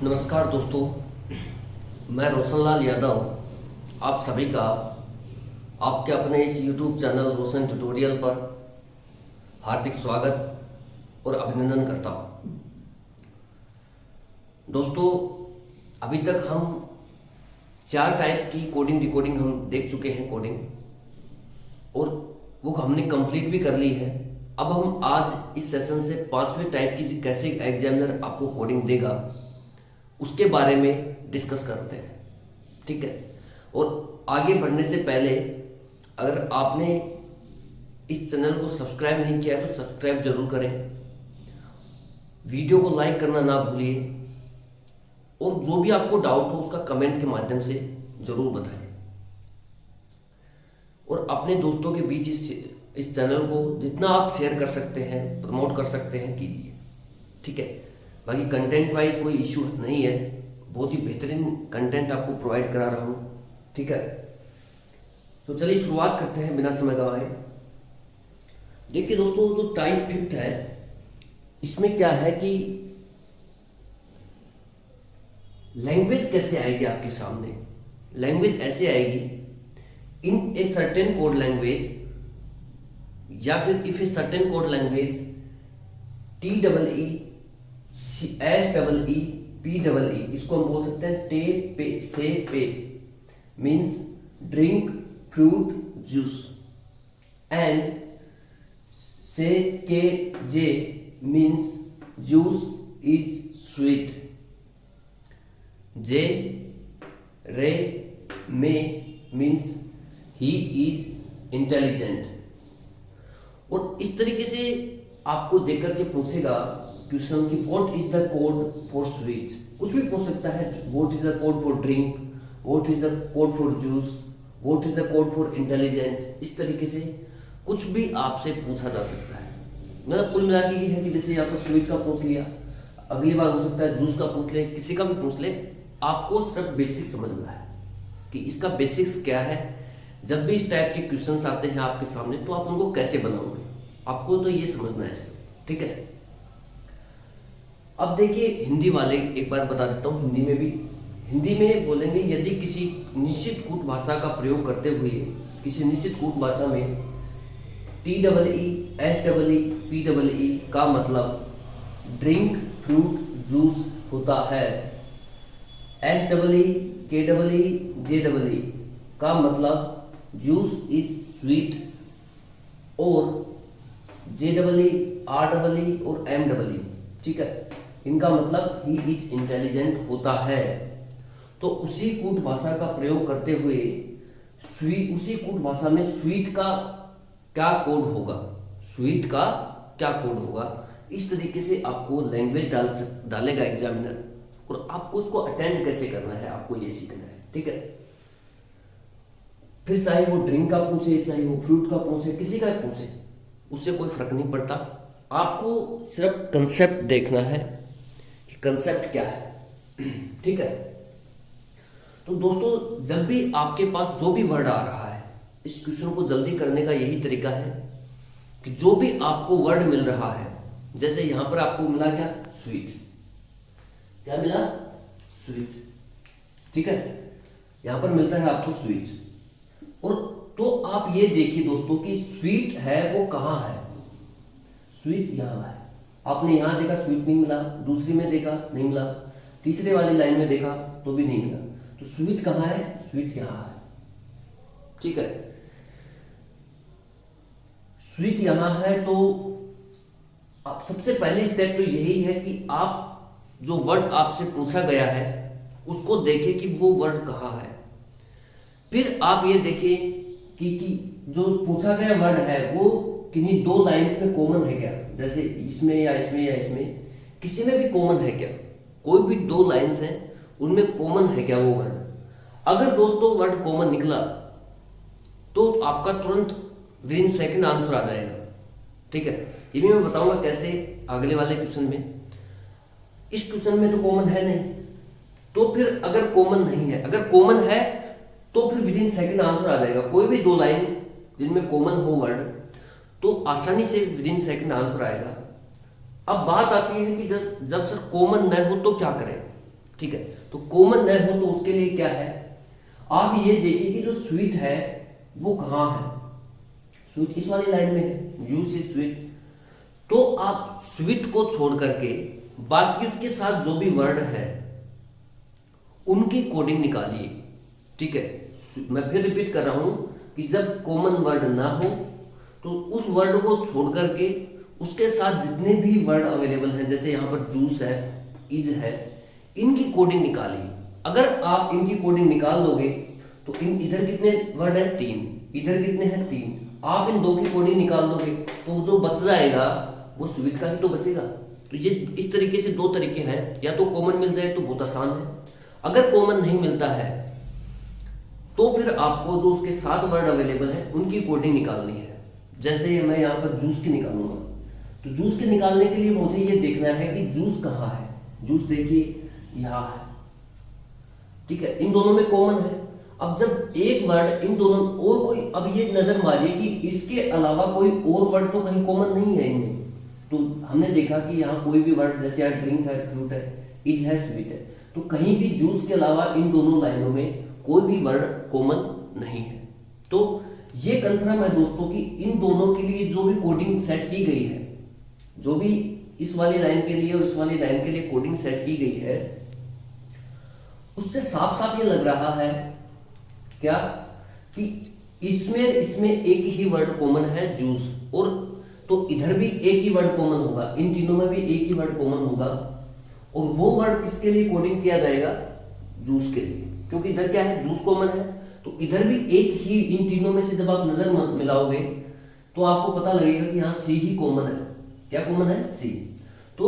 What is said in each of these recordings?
नमस्कार दोस्तों, मैं रोशनलाल यादव आप सभी का आपके अपने इस YouTube चैनल रोशन ट्यूटोरियल पर हार्दिक स्वागत और अभिनंदन करता हूँ। दोस्तों, अभी तक हम 4 टाइप की कोडिंग डिकोडिंग हम देख चुके हैं कोडिंग, और वो हमने कंप्लीट भी कर ली है। अब हम आज इस सेशन से 5वें टाइप की कैसे एग्जामिनर आपको कोडिंग देगा उसके बारे में डिस्कस करते हैं, ठीक है। और आगे बढ़ने से पहले अगर आपने इस चैनल को सब्सक्राइब नहीं किया है तो सब्सक्राइब जरूर करें, वीडियो को लाइक करना ना भूलिए, और जो भी आपको डाउट हो उसका कमेंट के माध्यम से जरूर बताएं, और अपने दोस्तों के बीच इस चैनल को जितना आप शेयर कर सकते हैं, प्रमोट कर सकते हैं, कीजिए, ठीक है। बाकी कंटेंट वाइज कोई इश्यू नहीं है, बहुत ही बेहतरीन कंटेंट आपको प्रोवाइड करा रहा हूँ, ठीक है। तो चलिए शुरुआत करते हैं बिना समय गवाए। देखिए दोस्तों, जो टाइप 5 है इसमें क्या है कि लैंग्वेज कैसे आएगी आपके सामने। लैंग्वेज ऐसे आएगी इन ए सर्टेन कोड लैंग्वेज, या फिर if A certain code language TEESEE इसको हम बोल सकते हैं टे पे से पे, means drink fruit juice, and से के जे मीन्स जूस इज स्वीट, जे रे मे मीन्स ही इज इंटेलिजेंट। और इस तरीके से आपको देकर के पूछेगा क्वेश्चन की what is the code for sweet, कुछ भी पूछ सकता है। What is the code for drink, what is the code for juice, what is the code for intelligent. इस तरीके से कुछ भी आपसे पूछा जा सकता है। मतलब कुल मिला के ये है कि जैसे यहाँ पर स्वीट का पूछ लिया, अगली बार हो सकता है जूस का पूछ ले, किसी का भी पूछ ले, आपको सिर्फ बेसिक समझना है कि इसका बेसिक्स क्या है। जब भी इस टाइप के क्वेश्चंस आते हैं आपके सामने तो आप उनको कैसे बनाओगे, आपको तो ये समझना है, ठीक है। अब देखिए हिंदी वाले, एक बार बता देता हूँ, हिंदी में बोलेंगे यदि किसी निश्चित कूट भाषा का प्रयोग करते हुए किसी निश्चित कूट भाषा में TEESEE का मतलब ड्रिंक फ्रूट जूस होता है, SEEKEE का मतलब जूस इज स्वीट, और JEE और MEE, ठीक है, इनका मतलब ही इज इंटेलिजेंट होता है। तो उसी कूट भाषा का प्रयोग करते हुए उसी कूट भाषा में स्वीट का क्या कोड होगा, इस तरीके से आपको लैंग्वेज डालेगा एग्जामिनर, और आपको उसको अटेंड कैसे करना है आपको ये सीखना है, ठीक है। फिर चाहे वो ड्रिंक का पूछे, चाहे वो फ्रूट का पूछे, किसी का पूछे, उससे कोई फर्क नहीं पड़ता। आपको सिर्फ कंसेप्ट देखना है कि कंसेप्ट क्या है, ठीक है। तो दोस्तों, जब भी आपके पास जो भी वर्ड आ रहा है, इस क्वेश्चन को जल्दी करने का यही तरीका है कि जो भी आपको वर्ड मिल रहा है, जैसे यहां पर आपको मिला क्या, स्वीट, क्या मिला, स्वीट, ठीक है, यहां पर मिलता है आपको स्वीट। और तो आप ये देखिए दोस्तों कि स्वीट है वो कहाँ है, स्वीट यहाँ है। आपने यहाँ देखा स्वीट नहीं मिला, दूसरी में देखा नहीं मिला, तीसरे वाली लाइन में देखा तो भी नहीं मिला, तो स्वीट कहाँ है, स्वीट यहाँ है, ठीक है। स्वीट यहाँ है तो आप सबसे पहले स्टेप तो यही है कि आप जो वर्ड आपसे पूछा गया है उसको देखें कि वो वर्ड कहाँ है। फिर आप ये देखें कि जो पूछा गया वर्ड है वो किन्हीं 2 लाइंस में कॉमन है क्या, जैसे इसमें या इसमें या इसमें, किसी में भी कॉमन है क्या, कोई भी 2 लाइंस हैं उनमें कॉमन है क्या वो वर्ड। अगर दोस्तों वर्ड कॉमन निकला तो आपका तुरंत विदिन सेकंड आंसर आ जाएगा, ठीक है। ये भी मैं बताऊंगा कैसे अगले वाले क्वेश्चन में। इस क्वेश्चन में तो कॉमन है नहीं, तो फिर अगर कॉमन नहीं है, अगर कॉमन है तो फिर विदिन सेकंड आंसर आ जाएगा। कोई भी 2 लाइन जिनमें कॉमन हो वर्ड तो आसानी से विदिन सेकंड आंसर आएगा। अब बात आती है कि जब सर कॉमन न हो तो क्या करें, ठीक है। तो कॉमन न हो तो उसके लिए क्या है, आप ये देखिए कि जो स्वीट है वो कहाँ है। स्वीट इस वाली लाइन में है, जूस इज स्वीट। तो आप स्वीट को छोड़ करके बाकी उसके साथ जो भी वर्ड है उनकी कोडिंग निकालिए। ठीक है, मैं फिर रिपीट कर रहा हूं कि जब कॉमन वर्ड ना हो तो उस वर्ड को छोड़ करके उसके साथ जितने भी वर्ड अवेलेबल हैं, जैसे यहां पर जूस है, इज है, इनकी कोडिंग निकालिए। अगर आप इनकी कोडिंग निकाल दोगे तो इधर कितने वर्ड है, 3, इधर कितने हैं, 3, आप इन 2 की कोडिंग निकाल दोगे तो जो बच जाएगा वो स्वीट का ही तो बचेगा। तो ये इस तरीके से 2 तरीके हैं, या तो कॉमन मिल जाए तो बहुत आसान है, अगर कॉमन नहीं मिलता है तो फिर आपको जो उसके 7 वर्ड अवेलेबल है उनकी कोडिंग निकालनी है। जैसे मैं यहाँ पर जूस की निकालूंगा, तो जूस के निकालने के लिए मुझे ये देखना है कि जूस कहाँ है। जूस देखिए यहाँ है, ठीक है, इन दोनों में कॉमन है। अब जब एक वर्ड इन दोनों और कोई, अब ये नजर मारिए कि इसके अलावा कोई और वर्ड तो कहीं कॉमन नहीं है इनमें। तो हमने देखा कि यहाँ कोई भी वर्ड, जैसे यहाँ ड्रिंक है, फ्रूट है, इज है, स्वीट है, तो कहीं भी जूस के अलावा इन दोनों लाइनों में कोई भी वर्ड कॉमन नहीं है। तो ये कंफर्म है दोस्तों कि इन दोनों के लिए जो भी कोडिंग सेट की गई है, जो भी इस वाली लाइन के लिए और इस वाली लाइन के लिए कोडिंग सेट की गई है, उससे साफ साफ ये लग रहा है क्या कि इसमें एक ही वर्ड कॉमन है, जूस, और तो इधर भी एक ही वर्ड कॉमन होगा, इन तीनों में भी एक ही वर्ड कॉमन होगा, और वो वर्ड किसके लिए कोडिंग किया जाएगा, जूस के लिए, क्योंकि इधर क्या है, जूस कॉमन है। तो इधर भी एक ही, इन तीनों में से जब आप नजर मिलाओगे तो आपको पता लगेगा कि यहाँ सी ही कॉमन है। क्या कॉमन है, सी। तो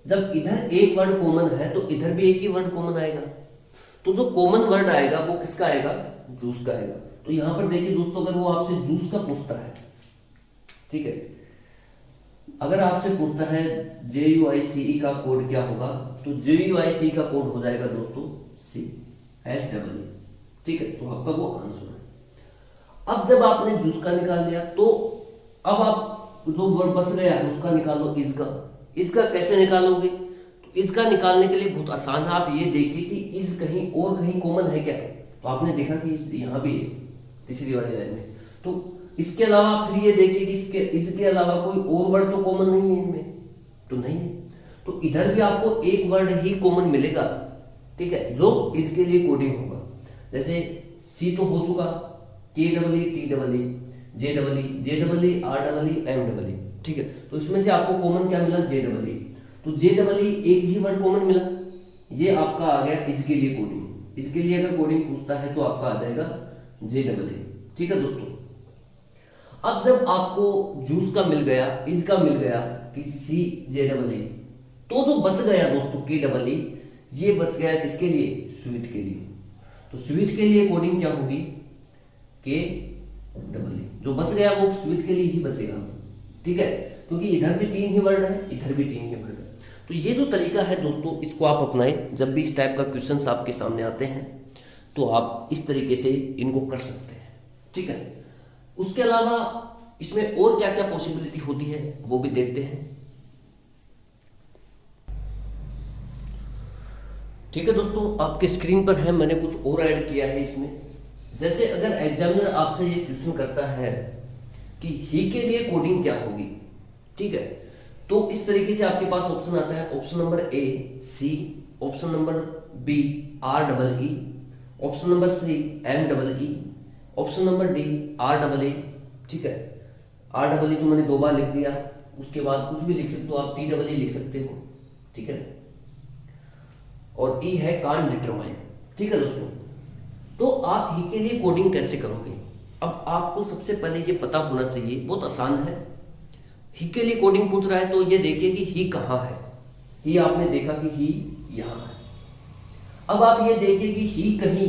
जब इधर एक वर्ड कॉमन है तो इधर भी एक ही वर्ड कॉमन आएगा, तो जो कॉमन वर्ड आएगा वो किसका आएगा, जूस का आएगा। तो यहां पर देखिए दोस्तों, अगर वो आपसे जूस का पूछता है, ठीक है, अगर आपसे पूछता है JUICE का कोड क्या होगा, तो JUICE का कोड हो जाएगा दोस्तों CHEE, ठीक है। तो आपका वो आंसर है। अब जब आपने जूस का निकाल लिया तो अब आप जो वर्ड बच गया है उसका निकालो, इसका कैसे निकालोगे, तो इसका निकालने के लिए बहुत आसान है। आप ये देखिए कि इज कहीं और कहीं कॉमन है क्या, तो आपने देखा कि यहाँ भी है, तीसरी वाली लाइन में। तो इसके अलावा फिर ये देखिए कि इसके इसके अलावा कोई और वर्ड तो कॉमन नहीं है इनमें, तो नहीं है, तो इधर भी आपको एक वर्ड ही कॉमन मिलेगा, ठीक है, जो इसके लिए कोडिंग होगा। जैसे सी तो हो चुका, KEE, JEE, REE, ठीक है। तो इसमें से आपको कॉमन क्या मिला, JEE। तो JEE एक ही वर्ड कॉमन मिला, ये आपका आ गया इसके लिए कोडिंग। इसके लिए अगर कोडिंग पूछता है तो आपका आ जाएगा JEE, ठीक है दोस्तों। अब जब आपको जूस का मिल गया, इज का मिल गया कि CJEE, तो जो बच गया दोस्तों KEE, ये बच गया किसके लिए, स्वीट के लिए। तो स्वीट के लिए कोडिंग क्या होगी, KEE, जो बच गया वो स्वीट के लिए ही बचेगा, ठीक है, क्योंकि इधर भी 3 ही वर्ड है, इधर भी 3 ही वर्ड है। तो ये जो तरीका है दोस्तों, इसको आप अपनाएं। जब भी इस टाइप का क्वेश्चंस आपके सामने आते हैं तो आप इस तरीके से इनको कर सकते हैं, ठीक है। उसके अलावा इसमें और क्या क्या पॉसिबिलिटी होती है वो भी देखते हैं, ठीक है दोस्तों। आपके स्क्रीन पर है, मैंने कुछ और ऐड किया है इसमें। जैसे अगर एग्जामिनर आपसे ये क्वेश्चन करता है कि ही के लिए कोडिंग क्या होगी, ठीक है, तो इस तरीके से आपके पास ऑप्शन आता है। Option number A C, option number B REE, option number C MEE, option number D REE, ठीक है। REE तो मैंने 2 बार लिख दिया, उसके बाद कुछ भी लिख सकते हो आप, TEE लिख सकते हो, ठीक है। और E है कांट डिटरमाइन, ठीक है दोस्तों। तो आप ही के लिए कोडिंग कैसे करोगे, अब आपको सबसे पहले ये पता होना चाहिए, बहुत आसान है। ही के लिए कोडिंग पूछ रहा है तो ये देखिए कि ही कहाँ है। ही आपने देखा कि ही यहाँ है। अब आप ये देखिए कि ही कहीं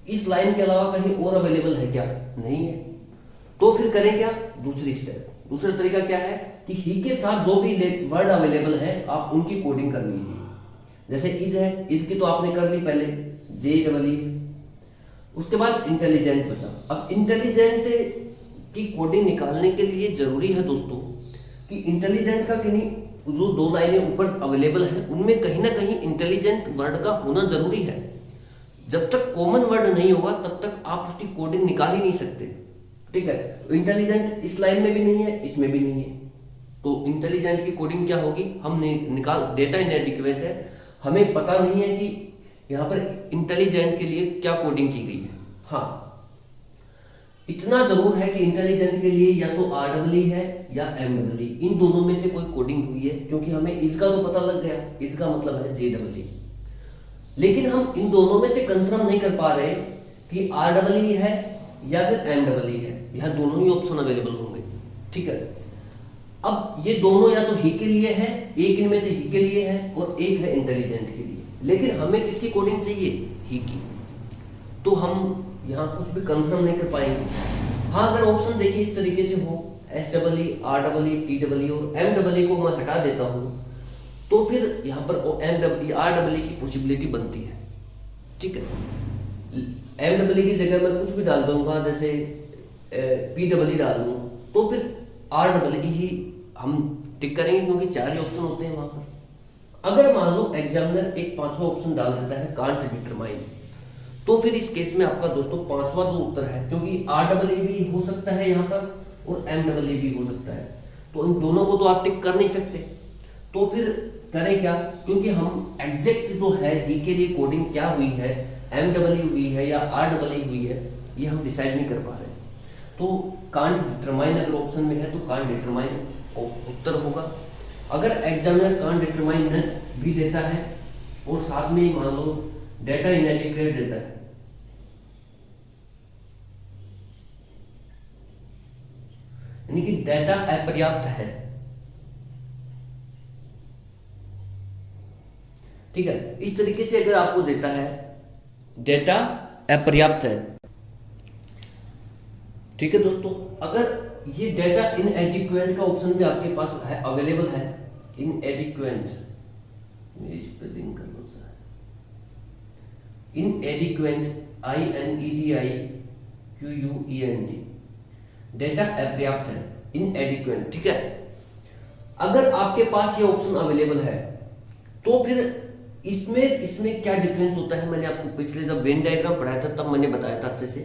इस लाइन के अलावा कहीं और अवेलेबल है क्या, नहीं है। तो फिर करें क्या, दूसरी स्टेप, दूसरा तरीका क्या है कि ही के साथ जो भी वर्ड अवेलेबल है आप उनकी कोडिंग कर लीजिए। जैसे इज है, इज की तो आपने कर ली पहले, JEE, उसके बाद इंटेलिजेंट बचा। अब इंटेलिजेंट की कोडिंग निकालने के लिए जरूरी है दोस्तों कि इंटेलिजेंट का कहीं जो दो लाइनें ऊपर अवेलेबल है उनमें कहीं ना कहीं इंटेलिजेंट वर्ड का होना जरूरी है। जब तक कॉमन वर्ड नहीं होगा तब तक आप उसकी कोडिंग निकाल ही नहीं सकते। ठीक है, तो इंटेलिजेंट इस लाइन में भी नहीं है, इसमें भी नहीं है, तो इंटेलिजेंट की कोडिंग क्या होगी, हम निकाल, डेटा इनएडिक्वेट है, हमें पता नहीं है कि यहाँ पर इंटेलिजेंट के लिए क्या कोडिंग की गई है। हाँ, इतना जरूर है कि इंटेलिजेंट के लिए या तो आरडब्ल्यू है या एमडब्ल्यू, इन दोनों में से कोई कोडिंग हुई है, क्योंकि हमें इसका तो पता लग गया, इसका मतलब है जेडब्ल्यू। लेकिन हम इन दोनों में से कंफर्म नहीं कर पा रहे कि आरडब्ल्यू है या फिर एमडब्ल्यू है, यह दोनों ही ऑप्शन अवेलेबल होंगे। ठीक है, अब ये दोनों या तो ही के लिए है, एक इनमें से ही के लिए है और एक है इंटेलिजेंट के लिए, लेकिन हमें किसकी कोडिंग चाहिए, ही की, तो हम यहाँ कुछ भी कंफर्म नहीं कर पाएंगे। हाँ, अगर ऑप्शन देखिए इस तरीके से हो, S W, R W, T W और एम डब्ल्यू को मैं हटा देता हूँ, तो फिर यहाँ पर एम डब्ल्यू, आर डब्ल्यू की पॉसिबिलिटी बनती है। ठीक है, एम डब्ल्यू की जगह मैं कुछ भी डाल दूंगा, जैसे पी डब्ल्यू डाल दूँ, तो फिर आर डब्ल्यू ही हम टिक करेंगे, क्योंकि 4 ही ऑप्शन होते हैं वहां पर। अगर मान लो एग्जामिनर एक 5वां ऑप्शन डाल देता है, कांट डिटरमाइन, तो फिर इस केस में आपका दोस्तों 5वां जो उत्तर है, क्योंकि आर डब्ल्यू भी हो सकता है यहाँ पर और एम डब्ल्यू भी हो सकता है, तो इन दोनों को तो आप टिक कर नहीं सकते, तो फिर करें क्या, क्योंकि हम एग्जैक्ट जो है ही के लिए कोडिंग क्या हुई है, एम डब्ल्यू हुई है या आर डब्ल्यू हुई है, ये हम डिसाइड नहीं कर पा रहे। तो कांट डिटरमाइन अगर ऑप्शन में है तो कांट डिटरमाइन उत्तर होगा। अगर एग्जामिनर कांट डिटरमाइन भी देता है और साथ में ही मान लो डेटा इनएडिक्वेट देता है, यानी कि डेटा अपर्याप्त है, ठीक है, इस तरीके से अगर आपको देता है डेटा अपर्याप्त है, ठीक है दोस्तों, अगर ये डेटा इनएडिक्वेट का ऑप्शन भी आपके पास है, अवेलेबल है, इनएडिक्वेट, स्पेलिंग का इनएडिक्वेट, INEDIQUENT, डेटा अपर्याप्त है, इनएडिक्वेट। ठीक है, अगर आपके पास ये ऑप्शन अवेलेबल है तो फिर इसमें क्या डिफरेंस होता है, मैंने आपको पिछले जब वेन डायग्राम पढ़ाया था तब मैंने बताया था अच्छे से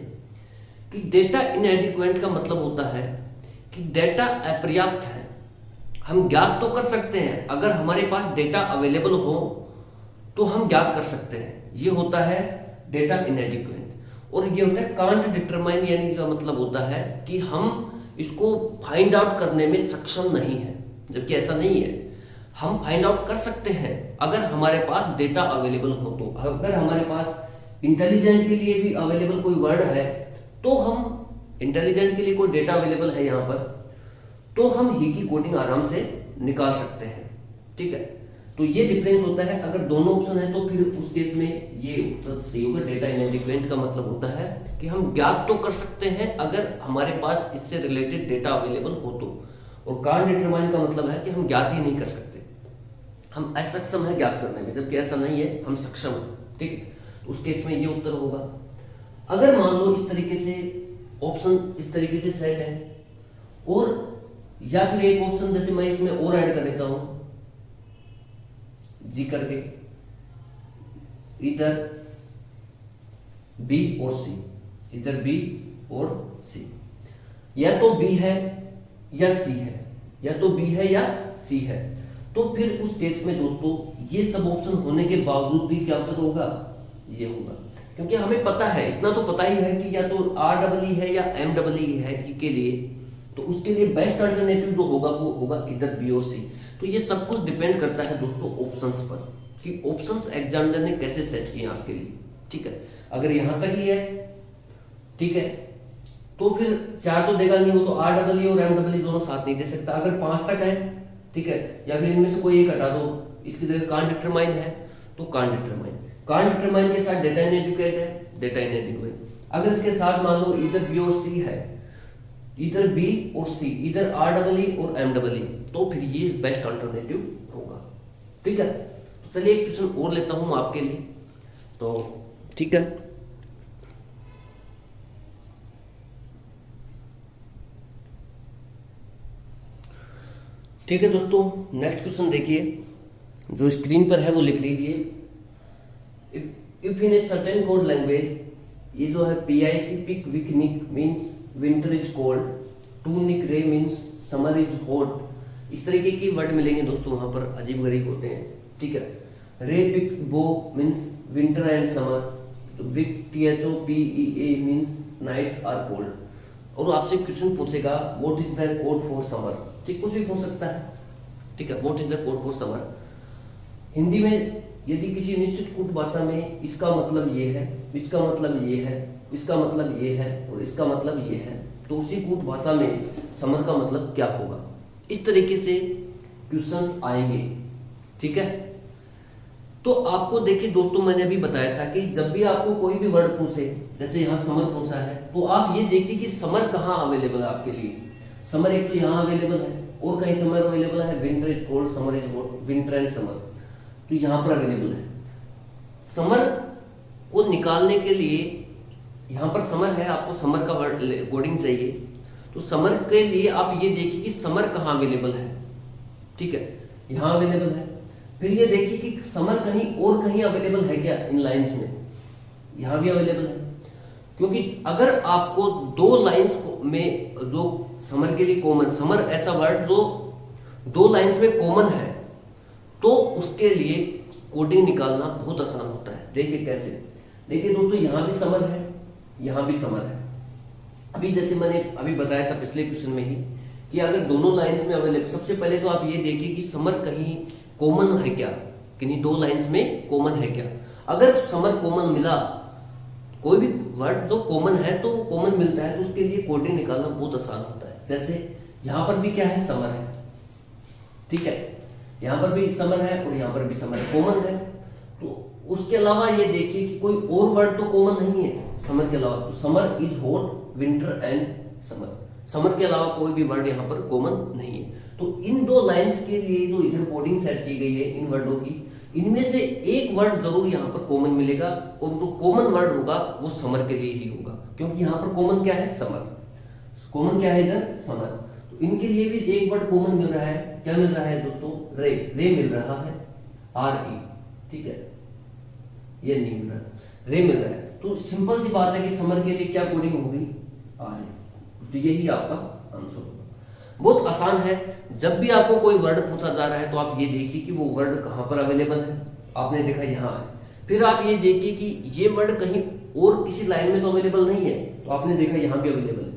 कि डेटा इनएडिक्वेट का मतलब होता है कि डेटा अपर्याप्त है। हम ज्ञात तो कर सकते हैं, अगर हमारे पास डेटा अवेलेबल हो तो हम ज्ञात कर सकते हैं, ये होता है डेटा इनएडिक्वेट। और ये होता है कांट डिटरमाइन, यानी का मतलब होता है कि हम इसको फाइंड आउट करने में सक्षम नहीं है, जबकि ऐसा नहीं है, हम फाइंड आउट कर सकते हैं अगर हमारे पास डेटा अवेलेबल हो। तो अगर हमारे पास इंटेलिजेंट के लिए भी अवेलेबल कोई वर्ड है, तो हम इंटेलिजेंट के लिए कोई डेटा अवेलेबल है यहाँ पर, तो हम ही की कोडिंग आराम से निकाल सकते हैं। ठीक है, तो ये डिफरेंस होता है। अगर दोनों ऑप्शन है तो फिर उस केस में ये उत्तर सही होगा। डेटा इनएडिक्वेट का मतलब होता है कि हम ज्ञात तो कर सकते हैं अगर हमारे पास इससे रिलेटेड डेटा अवेलेबल हो तो, और कांट डिटरमाइन का मतलब है कि हम ज्ञात ही नहीं कर सकते, हम असक्षम है ज्ञात करने में, जबकि ऐसा नहीं है, हम सक्षम हैं। ठीक है, तो उस केस में ये उत्तर होगा। अगर मान लो इस तरीके से ऑप्शन इस तरीके से सेट है, और या फिर एक ऑप्शन जैसे मैं इसमें और ऐड कर देता हूं जी करके, इधर बी और सी, इधर बी और सी, या तो बी है या सी है, या तो बी है या सी है, तो फिर उस केस में दोस्तों ये सब ऑप्शन होने के बावजूद भी क्या उत्तर होगा, ये होगा। क्योंकि हमें पता है, इतना तो पता ही है कि या तो आर डब्ल्यू है या एम डब्ल्यू है के लिए, तो उसके लिए बेस्ट अल्टरनेटिव जो होगा वो होगा इधर बी और सी। तो ये सब कुछ डिपेंड करता है दोस्तों ऑप्शंस पर, कि ऑप्शंस एग्जामिनर ने कैसे सेट किए आपके लिए। ठीक है, अगर यहां तक ही है, ठीक है, तो फिर 4 तो देगा नहीं, वो तो आर डब्ल्यू और एम डब्ल्यू दोनों साथ नहीं दे सकता। अगर 5 तक है, ठीक है, या फिर इनमें से कोई एक हटा दो, इसकी जगह कांट डिटरमाइन है तो कांट डिटरमाइन, कांट डिटरमाइन के साथ डेटा इनएडिक्वेट है, डेटा इनएडिक्वेट। अगर इसके साथ मान लो इधर बी और सी है, इधर बी और सी, इधर आर डब्ल्यू और एम डब्ल्यू, तो फिर ये बेस्ट अल्टरनेटिव होगा। ठीक है, तो चलिए एक क्वेश्चन और लेता हूं आपके लिए, तो ठीक है, ठीक है दोस्तों, नेक्स्ट क्वेश्चन देखिए, जो स्क्रीन पर है वो लिख लीजिए। If in a certain code language, ये जो है PIC pic vic nic means winter is cold, to nic re means summer is hot. इस तरीके की वर्ड मिलेंगे दोस्तों, वहां पर अजीब गरीब होते हैं। ठीक है, re pic bo means winter and summer, vic THOPEA means nights are cold. और आपसे क्वेश्चन पूछेगा what is the code for summer, ठीक, कुछ भी पूछ सकता है। ठीक है, what is the code for summer. Hindi में यदि किसी निश्चित कूट भाषा में इसका मतलब ये है, इसका मतलब ये है, इसका मतलब ये है और इसका मतलब ये है, तो उसी कूट भाषा में समर का मतलब क्या होगा। इस तरीके से क्वेश्चंस आएंगे। ठीक है, तो आपको देखिए दोस्तों, मैंने अभी बताया था कि जब भी आपको कोई भी वर्ड पूछे, जैसे यहाँ समर पूछा है, तो आप ये देखिए कि समर कहाँ अवेलेबल है आपके लिए। समर एक तो यहाँ अवेलेबल है, और कहीं समर अवेलेबल है, winter is cold, summer is hot, winter and summer, तो यहाँ पर अवेलेबल है। समर को निकालने के लिए यहाँ पर समर है, आपको समर का वर्ड कोडिंग चाहिए, तो समर के लिए आप ये देखिए कि समर कहाँ अवेलेबल है। ठीक है, यहाँ अवेलेबल है। फिर ये देखिए कि समर कहीं और कहीं अवेलेबल है क्या इन लाइंस में, यहाँ भी अवेलेबल है। क्योंकि अगर आपको दो लाइंस में जो समर के लिए कॉमन, समर ऐसा वर्ड जो दो लाइंस में कॉमन है, तो उसके लिए कोडिंग निकालना बहुत आसान होता है। देखिए कैसे, देखिए दोस्तों, यहाँ भी समर है, यहाँ भी समर है। अभी जैसे मैंने अभी बताया था पिछले क्वेश्चन में ही कि अगर दोनों लाइंस में अवेलेबल, सबसे पहले तो आप ये देखिए कि समर कहीं कॉमन है क्या, किन्हीं दो लाइंस में कॉमन है क्या। अगर समर कॉमन मिला, कोई भी वर्ड जो कॉमन है तो कॉमन मिलता है, तो उसके लिए कोडिंग निकालना बहुत आसान होता है। जैसे यहाँ पर भी क्या है, समर है। ठीक है, यहाँ पर भी समर है और यहाँ पर भी समर है, कॉमन है। तो उसके अलावा ये देखिए कि कोई और वर्ड तो कॉमन नहीं है समर के अलावा, तो summer is hot, winter and summer, summer के अलावा कोई भी वर्ड यहाँ पर कॉमन नहीं है। तो इन दो लाइंस के लिए जो इधर कोडिंग सेट की गई है इन वर्डों की, इनमें से एक वर्ड जरूर यहाँ पर कॉमन मिलेगा, और जो कॉमन वर्ड होगा वो समर के लिए ही होगा, क्योंकि यहाँ पर कॉमन क्या है, समर। कॉमन क्या है इधर, समर। तो इनके लिए भी एक वर्ड कॉमन मिल रहा है, क्या मिल रहा है दोस्तों, रे, रे मिल रहा है, RE। ठीक है, ये नहीं मिल रहा, रे मिल रहा है। तो सिंपल सी बात है कि समर के लिए क्या कोडिंग होगी, RE। तो यही आपका आंसर होगा। बहुत आसान है। जब भी आपको कोई वर्ड पूछा जा रहा है तो आप ये देखिए कि वो वर्ड कहाँ पर अवेलेबल है। आपने देखा यहाँ है, फिर आप ये देखिए कि ये वर्ड कहीं और किसी लाइन में तो अवेलेबल नहीं है, तो आपने देखा यहाँ भी अवेलेबल है।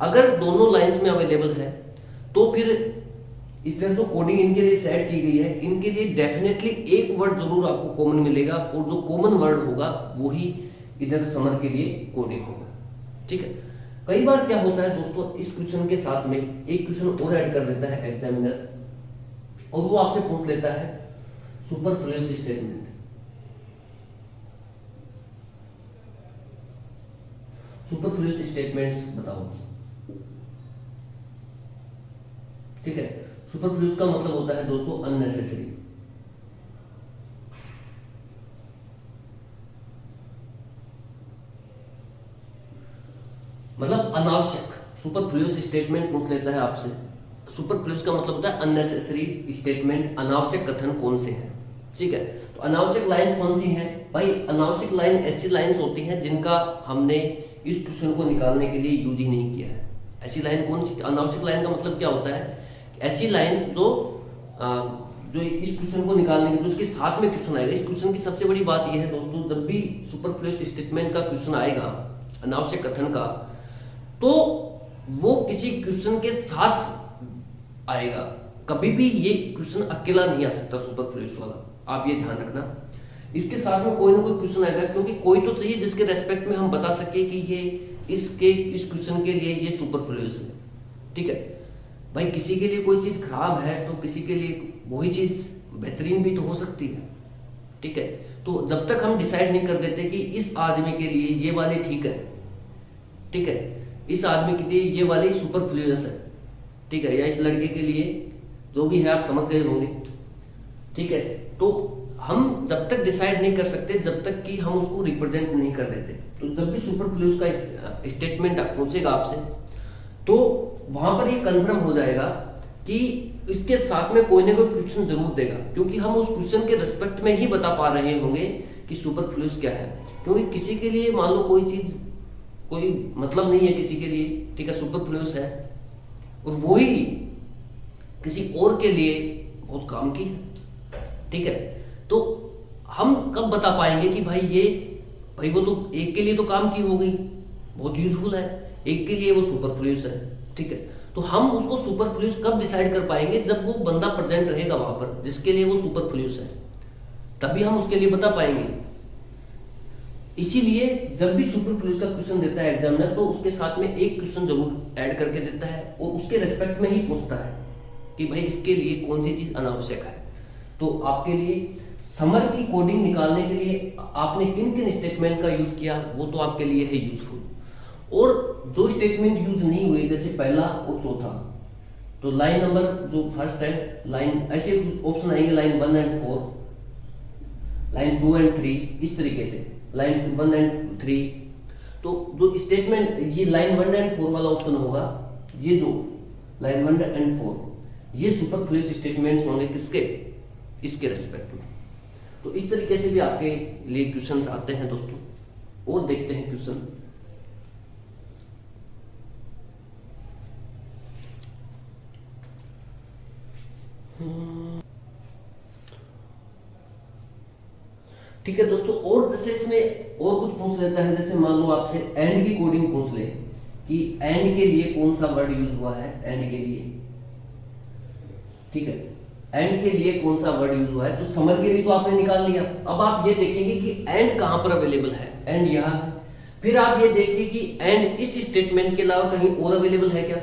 अगर दोनों लाइंस में अवेलेबल है तो फिर इधर जो कोडिंग इनके लिए सेट की गई है, इनके लिए डेफिनेटली एक वर्ड जरूर आपको कॉमन मिलेगा, और जो कॉमन वर्ड होगा वही इधर समर के लिए कोडिंग होगा। ठीक है, कई बार क्या होता है दोस्तों, इस क्वेश्चन के साथ में एक क्वेश्चन और ऐड कर देता है एग्जामिनर, और वो आपसे पूछ लेता है सुपरफ्लुअस स्टेटमेंट। सुपरफ्लुअस स्टेटमेंट्स बताओ। ठीक है, सुपरफ्लुअस का मतलब होता है दोस्तों अननेसेसरी। मतलब अनावश्यक। सुपरफ्लुअस स्टेटमेंट पूछ लेता है आपसे। सुपरफ्लुअस का मतलब होता है अननेसेसरी स्टेटमेंट, अनावश्यक कथन कौन से हैं। ठीक है, तो अनावश्यक लाइंस कौन सी हैं भाई, अनावश्यक लाइन ऐसी लाइंस होती हैं जिनका हमने इस क्वेश्चन को निकालने के लिए यूज ही नहीं किया है। ऐसी लाइन कौन सी, अनावश्यक लाइन का मतलब क्या होता है, ऐसी लाइंस जो इस क्वेश्चन को निकालने के, जो उसके साथ में क्वेश्चन आएगा। इस क्वेश्चन की सबसे बड़ी बात यह है दोस्तों, जब भी सुपरफ्लुअस स्टेटमेंट का क्वेश्चन आएगा, अनावश्यक कथन का, तो वो किसी क्वेश्चन के साथ आएगा। कभी भी ये क्वेश्चन अकेला नहीं आ सकता सुपरफ्लुअस वाला, आप ये ध्यान रखना। इसके साथ में कोई ना कोई क्वेश्चन आएगा, क्योंकि कोई तो चाहिए जिसके रेस्पेक्ट में हम बता सके कि ये इस क्वेश्चन के लिए ये सुपरफ्लुअस है। ठीक है भाई, किसी के लिए कोई चीज खराब है तो किसी के लिए वही चीज बेहतरीन भी तो हो सकती है। ठीक है, तो जब तक हम डिसाइड नहीं कर देते कि इस आदमी के लिए ये वाले ठीक है, ठीक है, इस आदमी के लिए ये वाली सुपरफ्लुअस है, ठीक है, या इस लड़के के लिए जो भी है, आप समझ गए होंगे। ठीक है, तो हम जब तक डिसाइड नहीं कर सकते जब तक कि हम उसको रिप्रेजेंट नहीं कर देते। तो जब भी सुपरफ्लुअस का स्टेटमेंट पूछेगा आपसे, तो वहां पर ये कंफर्म हो जाएगा कि इसके साथ में कोई ना कोई क्वेश्चन जरूर देगा, क्योंकि हम उस क्वेश्चन के रिस्पेक्ट में ही बता पा रहे होंगे कि सुपरफ्लूस क्या है। क्योंकि किसी के लिए मान लो कोई चीज कोई मतलब नहीं है किसी के लिए, ठीक है, सुपरफ्लूस है, और वही किसी और के लिए बहुत काम की है, ठीक है। तो हम कब बता पाएंगे कि भाई वो तो एक के लिए तो काम की हो गई, बहुत यूजफुल है, एक के लिए वो सुपरफ्लूस है, ठीक है। तो हम उसको सुपरफ्लूस कब डिसाइड कर पाएंगे, जब वो बंदा प्रेजेंट रहेगा वहां पर जिसके लिए वो सुपरफ्लूस है, तभी हम उसके लिए बता पाएंगे। इसीलिए जब भी सुपरफ्लूस का क्वेश्चन देता है एग्जामिनर, तो उसके साथ में एक क्वेश्चन जरूर ऐड करके देता है और उसके रेस्पेक्ट में ही पूछता है कि भाई इसके लिए कौन सी चीज अनावश्यक है। तो आपके लिए समर की कोडिंग निकालने के लिए आपने किन किन स्टेटमेंट का यूज किया, वो तो आपके लिए है यूजफुल। और जो स्टेटमेंट यूज नहीं हुए, जैसे पहला और चौथा, तो लाइन नंबर जो फर्स्ट है, लाइन ऐसे ऑप्शन आएंगे लाइन 1 एंड 4, लाइन 2 एंड 3, इस तरीके से लाइन 1 एंड 3। तो जो स्टेटमेंट ये लाइन 1 एंड 4 वाला ऑप्शन होगा, ये जो लाइन 1 एंड 4, ये सुपरफ्लूस स्टेटमेंट्स होंगे किसके, इसके रेस्पेक्ट में। तो इस तरीके से भी आपके लिए क्वेश्चंस आते हैं दोस्तों। और देखते हैं क्वेश्चन। ठीक है दोस्तों, और जैसे इसमें और कुछ पूछ लेता है, जैसे मान लो आपसे एंड की कोडिंग पूछ ले कि एंड के लिए कौन सा वर्ड यूज हुआ है, एंड के लिए, ठीक है, एंड के लिए कौन सा वर्ड यूज हुआ है। तो समर के लिए तो आपने निकाल लिया। अब आप ये देखेंगे कि एंड कहां पर अवेलेबल है, एंड यहां है। फिर आप ये देखिए कि एंड इस स्टेटमेंट के अलावा कहीं और अवेलेबल है क्या,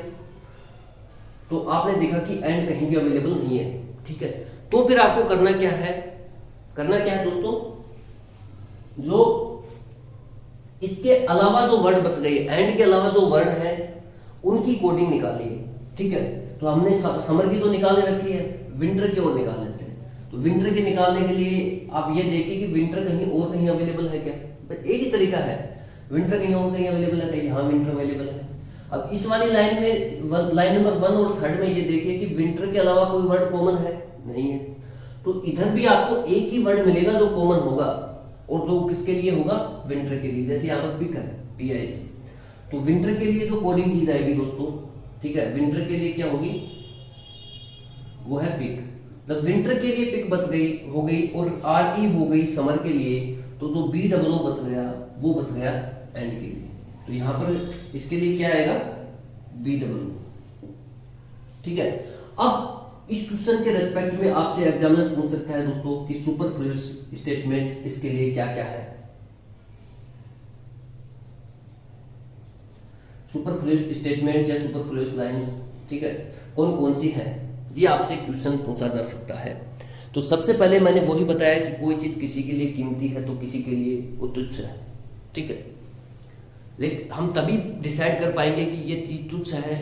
तो आपने देखा कि एंड कहीं भी अवेलेबल नहीं है, ठीक है। तो फिर आपको करना क्या है, दोस्तों, जो इसके अलावा जो वर्ड बच गए, एंड के अलावा जो वर्ड है उनकी कोडिंग निकालिए, ठीक है। तो हमने समर की तो निकाले रखी है, विंटर की ओर निकाल लेते हैं। तो विंटर के निकालने के लिए आप ये देखिए कि विंटर कहीं अवेलेबल है क्या, बस एक ही तरीका है, विंटर कहीं अवेलेबल है क्या, यहाँ विंटर अवेलेबल है। अब इस वाली लाइन में लाइन नंबर 1 और 3 में ये देखिए कि विंटर के अलावा कोई वर्ड कॉमन है नहीं है। तो इधर भी आपको एक ही वर्ड मिलेगा जो कॉमन होगा, और जो किसके लिए होगा, विंटर के लिए। जैसे यहाँ पर पिक है, PIC, तो विंटर के लिए जो कोडिंग की जाएगी दोस्तों, ठीक है, विंटर के लिए क्या होगी, वो है पिक। जब विंटर के लिए पिक बच गई हो गई और RE हो गई समर के लिए, तो जो BOO बच गया वो बच गया एंड के लिए। तो यहां पर इसके लिए क्या आएगा, BOO, ठीक है। अब इस क्वेश्चन के रेस्पेक्ट में आपसे एग्जामिनर पूछ सकता है दोस्तों कि सुपरफ्लूस स्टेटमेंट्स इसके लिए क्या क्या है। सुपरफ्लूस स्टेटमेंट्स या सुपरफ्लूस लाइंस, ठीक है, कौन कौन सी है, ये आपसे क्वेश्चन पूछा जा सकता है। तो सबसे पहले मैंने वही बताया कि कोई चीज किसी के लिए कीमती है तो किसी के लिए वो तुच्छ है, ठीक है। लेकिन हम तभी डिसाइड कर पाएंगे कि ये चीज तुच्छ है,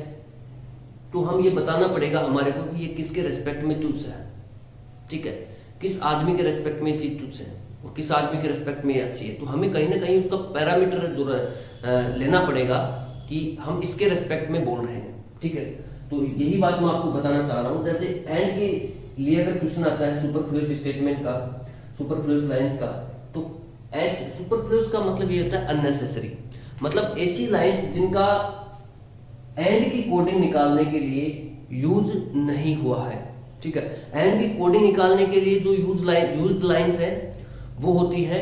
तो हम ये बताना पड़ेगा हमारे को कि ये किसके रेस्पेक्ट में तुच्छ है, ठीक है, किस आदमी के रेस्पेक्ट में ये चीज तुच्छ है और किस आदमी के रेस्पेक्ट में ये अच्छी है। तो हमें कहीं ना कहीं उसका पैरामीटर जो लेना पड़ेगा कि हम इसके रेस्पेक्ट में बोल रहे हैं, ठीक है। तो यही बात मैं आपको बताना चाह रहा हूं। जैसे एंड के लिए अगर क्वेश्चन आता है सुपरफ्लूस स्टेटमेंट का, सुपरफ्लूस लाइंस का, तो ऐसे सुपरफ्लूस का मतलब ये होता है अननेसेसरी, मतलब ऐसी लाइंस जिनका एंड की कोडिंग निकालने के लिए यूज नहीं हुआ है, ठीक है। एंड की कोडिंग निकालने के लिए जो यूज्ड लाइंस है वो होती है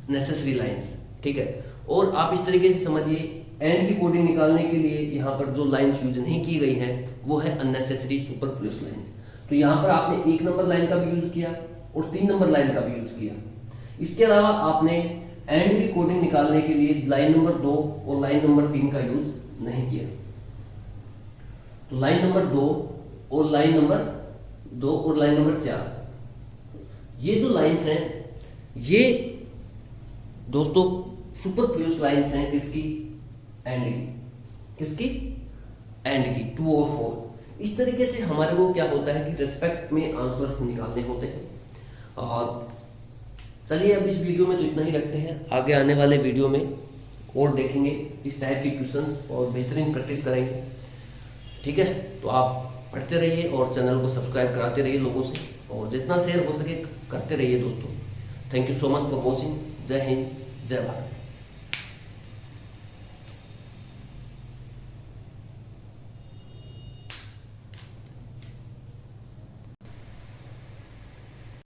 नेसेसरी लाइंस, ठीक है। और आप इस तरीके से समझिए, एंड की कोडिंग निकालने के लिए यहाँ पर जो लाइंस यूज नहीं की गई हैं वो है अननेसेसरी सुपरफ्लूस लाइंस। तो यहाँ पर आपने 1 नंबर लाइन का भी यूज किया और 3 नंबर लाइन का भी यूज किया। इसके अलावा आपने एंड की कोडिंग निकालने के लिए लाइन नंबर 2 और लाइन नंबर 3 का यूज नहीं किया। तो लाइन नंबर 2 और लाइन नंबर 4, ये जो लाइंस हैं ये दोस्तों सुपरफ्लूस लाइंस हैं किसकी, एंड की, किसकी, एंड की, 2 और 4। इस तरीके से हमारे को क्या होता है कि रिस्पेक्ट में आंसर्स निकालने होते हैं। और चलिए अब इस वीडियो में तो इतना ही रखते हैं, आगे आने वाले वीडियो में और देखेंगे इस टाइप के क्वेश्चंस और बेहतरीन प्रैक्टिस करेंगे, ठीक है। तो आप पढ़ते रहिए और चैनल को सब्सक्राइब कराते रहिए लोगों से, और जितना शेयर हो सके करते रहिए दोस्तों। Thank you so much for watching. जय हिंद, जय भारत।